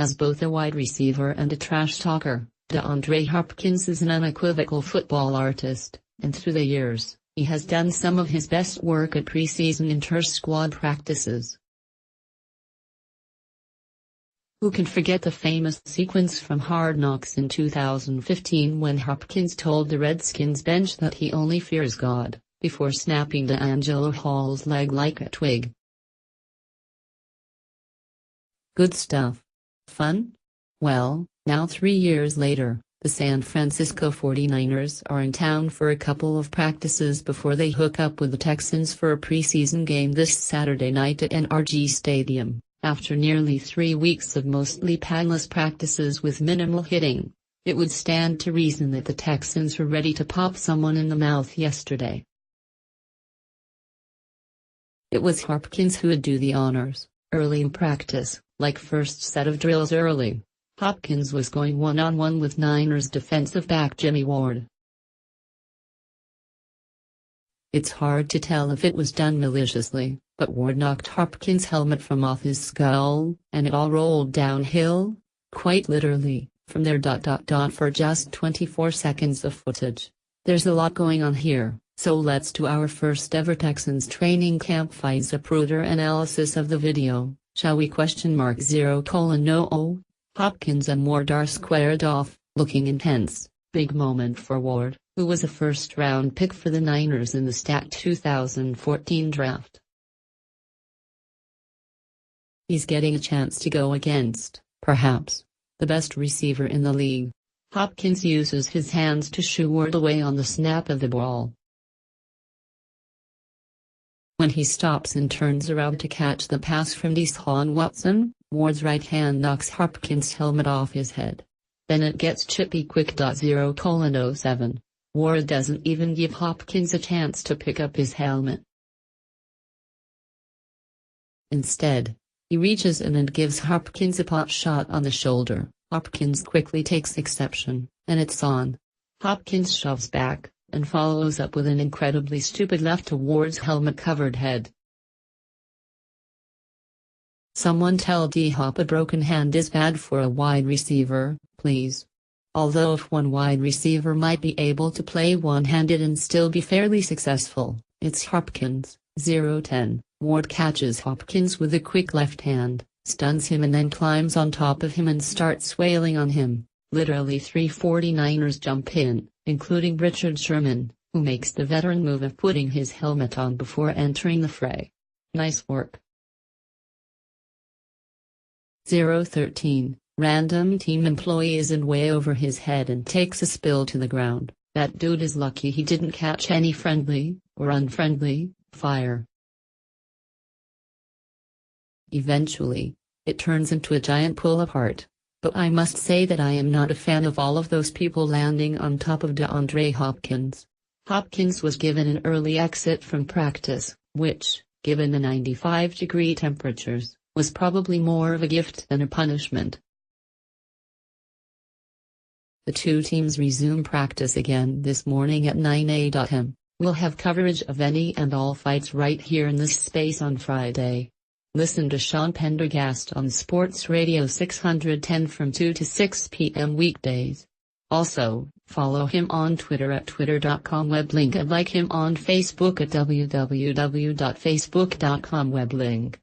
As both a wide receiver and a trash talker, DeAndre Hopkins is an unequivocal football artist, and through the years, he has done some of his best work at preseason inter-squad practices. Who can forget the famous sequence from Hard Knocks in 2015 when Hopkins told the Redskins bench that he only fears God, before snapping DeAngelo Hall's leg like a twig? Good stuff. Fun? Well, now 3 years later, the San Francisco 49ers are in town for a couple of practices before they hook up with the Texans for a preseason game this Saturday night at NRG Stadium. After nearly 3 weeks of mostly painless practices with minimal hitting, it would stand to reason that the Texans were ready to pop someone in the mouth yesterday. It was Hopkins who would do the honors, early in practice, like first set of drills early. Hopkins was going one-on-one with Niners defensive back Jimmy Ward. It's hard to tell if it was done maliciously, but Ward knocked Hopkins' helmet from off his skull, and it all rolled downhill, quite literally, from there. For just 24 seconds of footage. There's a lot going on here, so let's do our first ever Texans training camp fight Zapruder analysis of the video, shall we? No. Hopkins and Ward are squared off, looking intense. Big moment for Ward, who was a first-round pick for the Niners in the stacked 2014 draft. He's getting a chance to go against, perhaps, the best receiver in the league. Hopkins uses his hands to shoo Ward away on the snap of the ball. When he stops and turns around to catch the pass from Deshaun Watson, Ward's right hand knocks Hopkins' helmet off his head. Then it gets chippy quick. 0:07. Ward doesn't even give Hopkins a chance to pick up his helmet. Instead, he reaches in and gives Hopkins a pot shot on the shoulder. Hopkins quickly takes exception, and it's on. Hopkins shoves back, and follows up with an incredibly stupid left to Ward's helmet-covered head. Someone tell D-Hop a broken hand is bad for a wide receiver, please. Although if one wide receiver might be able to play one-handed and still be fairly successful, it's Hopkins. 0:10. Ward catches Hopkins with a quick left hand, stuns him and then climbs on top of him and starts wailing on him. Literally 3 49ers jump in, including Richard Sherman, who makes the veteran move of putting his helmet on before entering the fray. Nice work. 0:13. Random team employee is in way over his head and takes a spill to the ground. That dude is lucky he didn't catch any friendly, or unfriendly, fire. Eventually, it turns into a giant pull-apart. But I must say that I am not a fan of all of those people landing on top of DeAndre Hopkins. Hopkins was given an early exit from practice, which, given the 95-degree temperatures, was probably more of a gift than a punishment. The two teams resume practice again this morning at 9 a.m. We'll have coverage of any and all fights right here in this space on Friday. Listen to Sean Pendergast on Sports Radio 610 from 2 to 6 p.m. weekdays. Also, follow him on Twitter at twitter.com/weblink and like him on Facebook at www.facebook.com/weblink.